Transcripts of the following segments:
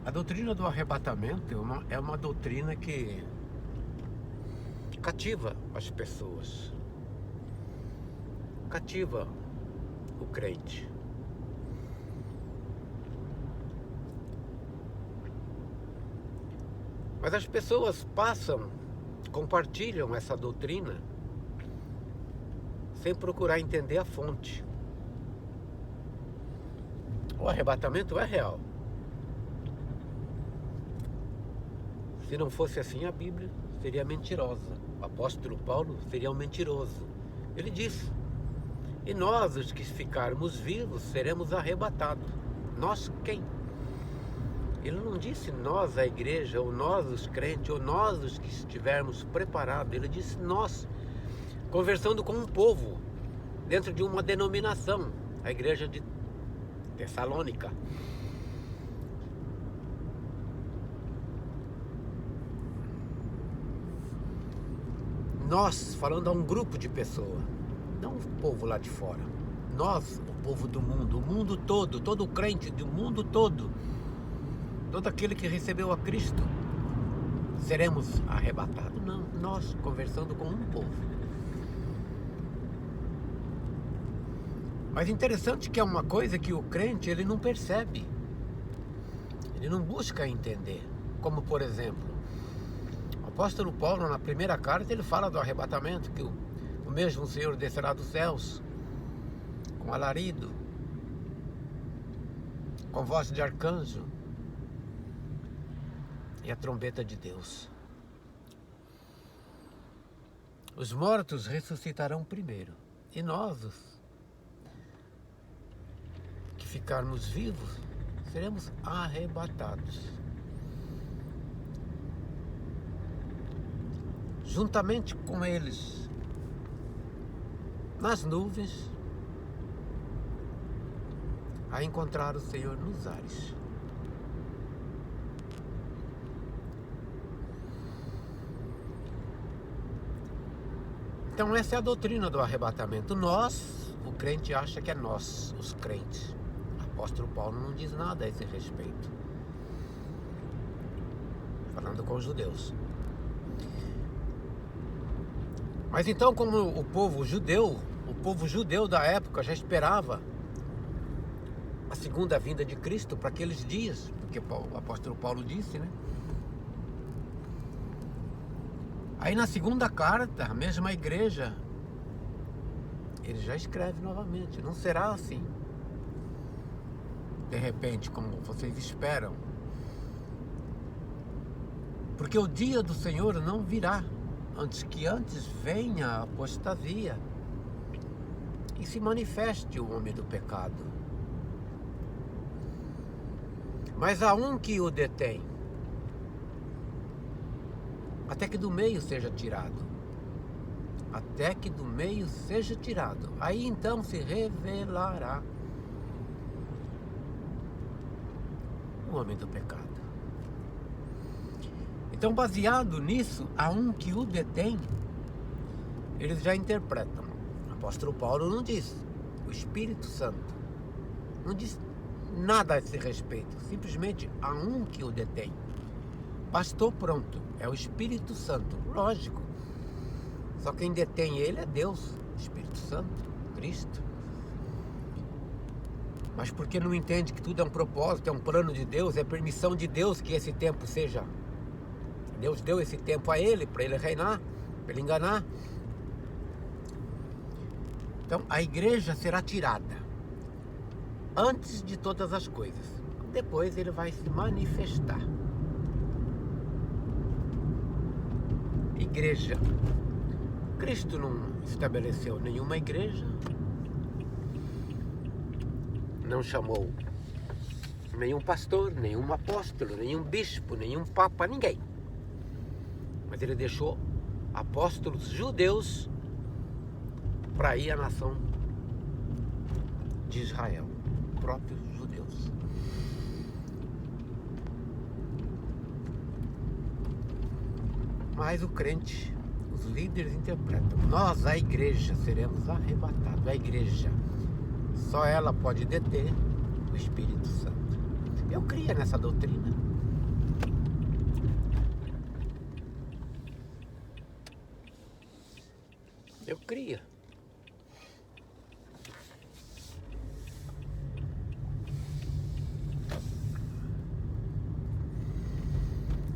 A doutrina do arrebatamento é uma doutrina que cativa as pessoas, cativa o crente. Mas as pessoas compartilham essa doutrina sem procurar entender a fonte. O arrebatamento é real. Se não fosse assim, a Bíblia seria mentirosa. O apóstolo Paulo seria um mentiroso. Ele disse: e nós, os que ficarmos vivos, seremos arrebatados. Nós quem? Ele não disse nós, a igreja, ou nós, os crentes, ou nós, os que estivermos preparados. Ele disse nós, conversando com um povo, dentro de uma denominação, a igreja de Tessalônica. Nós, falando a um grupo de pessoas, não o povo lá de fora. Nós, o povo do mundo, o mundo todo, todo crente do mundo todo, todo aquele que recebeu a Cristo, seremos arrebatados. Não, nós conversando com um povo. Mas interessante que é uma coisa que o crente ele não percebe, ele não busca entender. Como por exemplo, o apóstolo Paulo na primeira carta ele fala do arrebatamento, que o mesmo Senhor descerá dos céus com alarido, com voz de arcanjo e a trombeta de Deus. Os mortos ressuscitarão primeiro, e nós, os que ficarmos vivos, seremos arrebatados. Juntamente com eles, nas nuvens, a encontrar o Senhor nos ares. Então essa é a doutrina do arrebatamento. Nós, o crente acha que é nós, os crentes. O apóstolo Paulo não diz nada a esse respeito, falando com os judeus. Mas então, como o povo judeu da época já esperava a segunda vinda de Cristo para aqueles dias, porque o apóstolo Paulo disse, né? Aí na segunda carta, a mesma igreja, ele já escreve novamente: não será assim, de repente, como vocês esperam, porque o dia do Senhor não virá antes venha a apostasia e se manifeste o homem do pecado. Mas há um que o detém, até que do meio seja tirado. Até que do meio seja tirado. Aí então se revelará o homem do pecado. Então, baseado nisso, há um que o detém. Eles já interpretam. O apóstolo Paulo não diz. O Espírito Santo não diz nada a esse respeito. Simplesmente há um que o detém. Bastou, pronto. É o Espírito Santo. Lógico. Só quem detém ele é Deus. O Espírito Santo. Cristo. Mas porque não entende que tudo é um propósito, é um plano de Deus, é permissão de Deus que esse tempo seja... Deus deu esse tempo a ele, para ele reinar, para ele enganar. Então a igreja será tirada antes de todas as coisas. Depois ele vai se manifestar. Igreja. Cristo não estabeleceu nenhuma igreja, não chamou nenhum pastor, nenhum apóstolo, nenhum bispo, nenhum papa, ninguém. Mas ele deixou apóstolos judeus para ir à nação de Israel, próprios judeus. Mas o crente, os líderes interpretam: nós, a igreja, seremos arrebatados. A igreja, só ela pode deter o Espírito Santo. Eu cria nessa doutrina. Eu cria.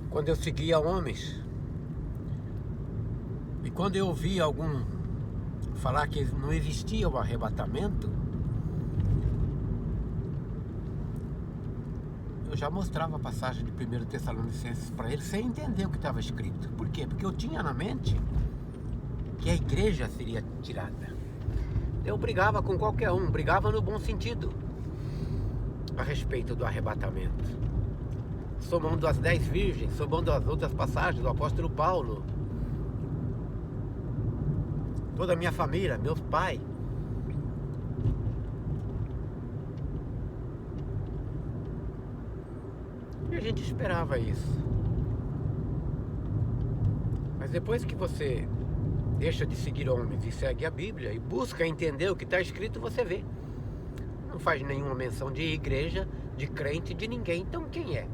Quando eu seguia homens, e quando eu ouvia algum falar que não existia o arrebatamento, eu já mostrava a passagem de 1 Tessalonicenses para ele sem entender o que estava escrito. Por quê? Porque eu tinha na mente que a igreja seria tirada. Eu brigava com qualquer um, brigava no bom sentido a respeito do arrebatamento. Somando as 10 virgens, somando as outras passagens do apóstolo Paulo, toda a minha família, meus pais. E a gente esperava isso. Mas depois que você deixa de seguir homens e segue a Bíblia e busca entender o que está escrito, você vê. Não faz nenhuma menção de igreja, de crente, de ninguém. Então quem é?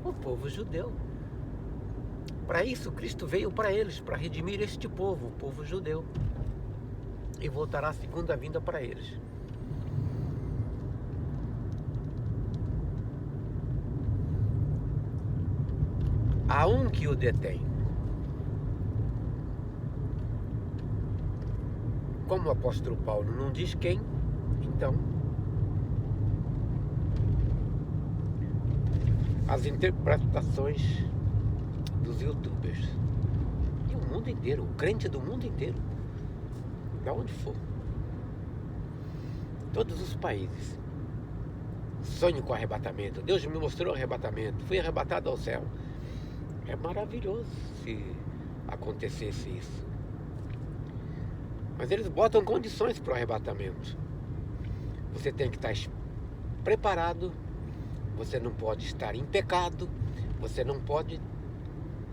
O povo judeu. Para isso Cristo veio para eles, para redimir este povo, o povo judeu. E voltará a segunda vinda para eles. Há um que o detém. Como o apóstolo Paulo não diz quem, então as interpretações dos youtubers e o mundo inteiro, o crente do mundo inteiro, da onde for, todos os países, sonho com arrebatamento. Deus me mostrou o arrebatamento, fui arrebatado ao céu. É maravilhoso se acontecesse isso. Mas eles botam condições para o arrebatamento. Você tem que estar preparado, você não pode estar em pecado, você não pode...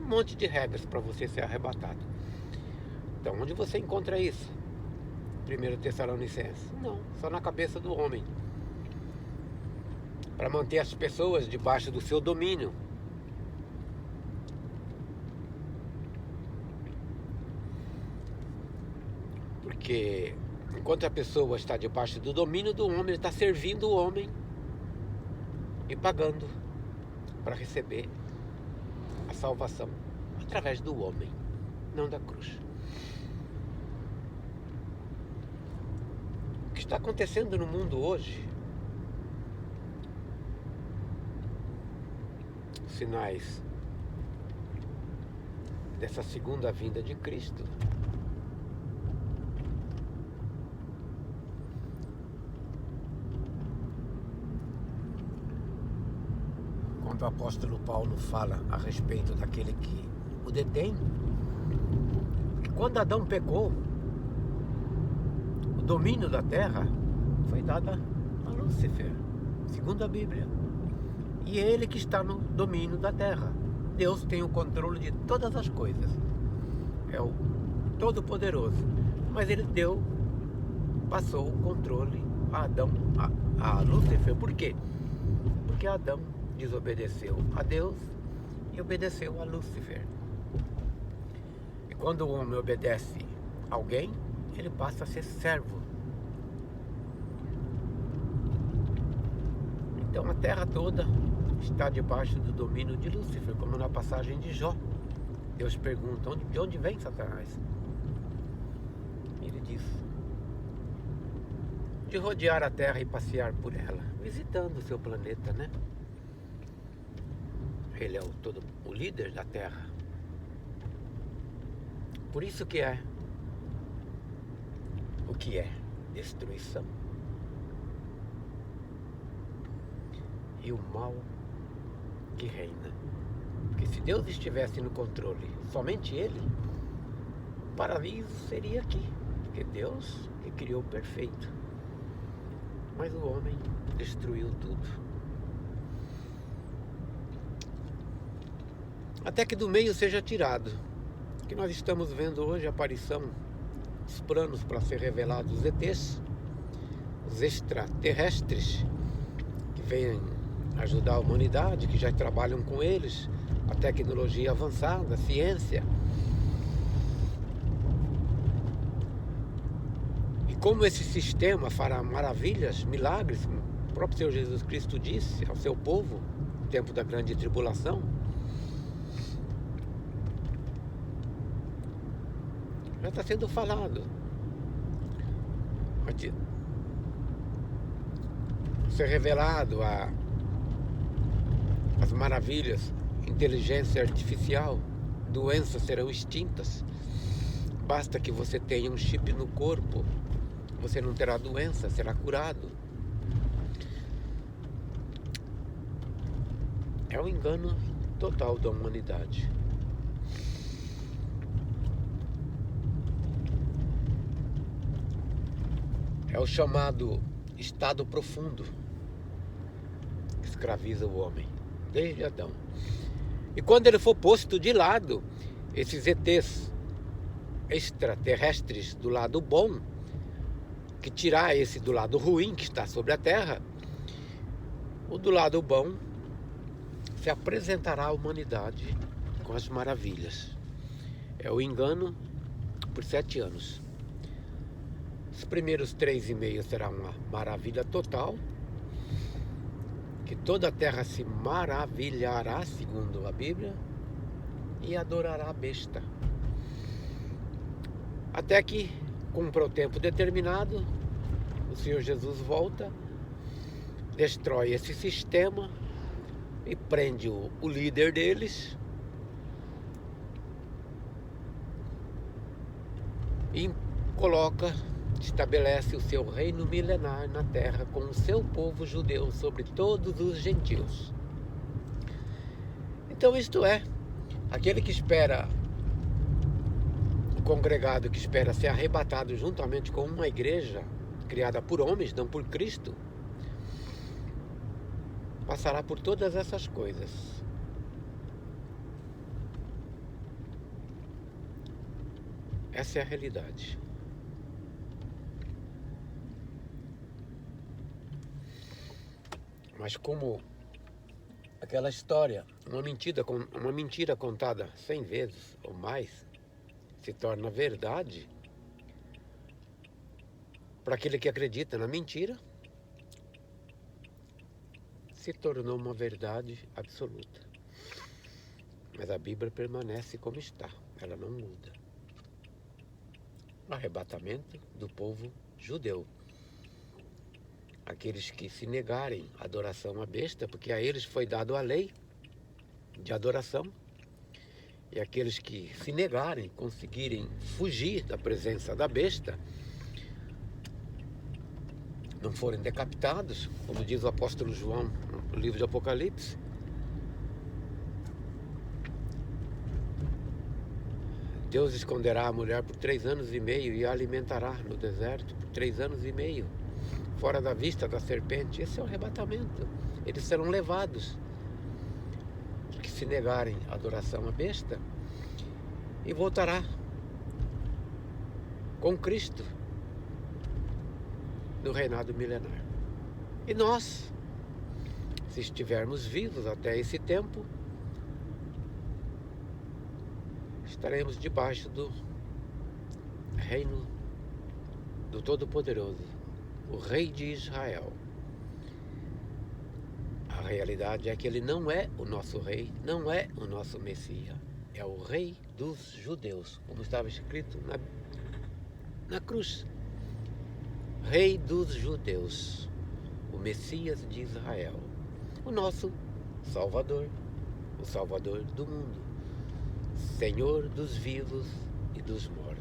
Um monte de regras para você ser arrebatado. Então, onde você encontra isso? 1 Tessalonicenses? Não, só na cabeça do homem. Para manter as pessoas debaixo do seu domínio. Porque enquanto a pessoa está debaixo do domínio do homem, ele está servindo o homem e pagando para receber a salvação através do homem, não da cruz. O que está acontecendo no mundo hoje, sinais dessa segunda vinda de Cristo, quando o apóstolo Paulo fala a respeito daquele que o detém, que quando Adão pecou, o domínio da terra foi dado a Lúcifer, segundo a Bíblia. E é ele que está no domínio da terra. Deus tem o controle de todas as coisas. É o Todo-Poderoso. Mas ele passou o controle a Adão, a Lúcifer. Por quê? Porque Adão desobedeceu a Deus e obedeceu a Lúcifer. E quando o homem obedece a alguém, ele passa a ser servo. Então a terra toda está debaixo do domínio de Lúcifer, como na passagem de Jó. Deus pergunta, de onde vem Satanás? Ele diz, de rodear a terra e passear por ela, visitando o seu planeta, né? Ele é o líder da terra. Por isso que é o que é destruição. E o mal que reina. Porque se Deus estivesse no controle, somente Ele, o paraíso seria aqui. Porque Deus que criou perfeito. Mas o homem destruiu tudo. Até que do meio seja tirado. Que nós estamos vendo hoje a aparição dos planos para ser revelados os ETs, os extraterrestres, que vêm ajudar a humanidade, que já trabalham com eles, a tecnologia avançada, a ciência. como esse sistema fará maravilhas, milagres, o próprio Senhor Jesus Cristo disse ao seu povo no tempo da grande tribulação, já está sendo falado. Pode ser revelado as maravilhas, inteligência artificial, doenças serão extintas. Basta que você tenha um chip no corpo, você não terá doença, será curado. É um engano total da humanidade. É o chamado estado profundo que escraviza o homem, desde Adão. E quando ele for posto de lado, esses ETs extraterrestres do lado bom, que tirar esse do lado ruim que está sobre a Terra, o do lado bom se apresentará à humanidade com as maravilhas. É o engano por 7 anos. Os primeiros 3,5 será uma maravilha total, que toda a terra se maravilhará, segundo a Bíblia, e adorará a besta. Até que, cumpra o tempo determinado, o Senhor Jesus volta, destrói esse sistema e prende o líder deles e estabelece o seu reino milenar na terra com o seu povo judeu sobre todos os gentios. Então isto é, aquele que espera, o congregado que espera ser arrebatado juntamente com uma igreja criada por homens, não por Cristo, passará por todas essas coisas. Essa é a realidade. Mas como aquela história, uma mentira contada 100 vezes ou mais, se torna verdade, para aquele que acredita na mentira, se tornou uma verdade absoluta. Mas a Bíblia permanece como está, ela não muda. O arrebatamento do povo judeu. Aqueles que se negarem à adoração à besta, porque a eles foi dado a lei de adoração, e aqueles que se negarem, conseguirem fugir da presença da besta, não forem decapitados, como diz o apóstolo João no livro de Apocalipse, Deus esconderá a mulher por 3 anos e meio e a alimentará no deserto por 3 anos e meio, fora da vista da serpente. Esse é o arrebatamento. Eles serão levados, que se negarem a adoração à besta, e voltará com Cristo no reinado milenar. E nós, se estivermos vivos até esse tempo, estaremos debaixo do reino do Todo-Poderoso, o Rei de Israel. A realidade é que ele não é o nosso rei, não é o nosso Messias, é o Rei dos judeus, como estava escrito na cruz. Rei dos judeus, o Messias de Israel, o nosso Salvador, o Salvador do mundo, Senhor dos vivos e dos mortos.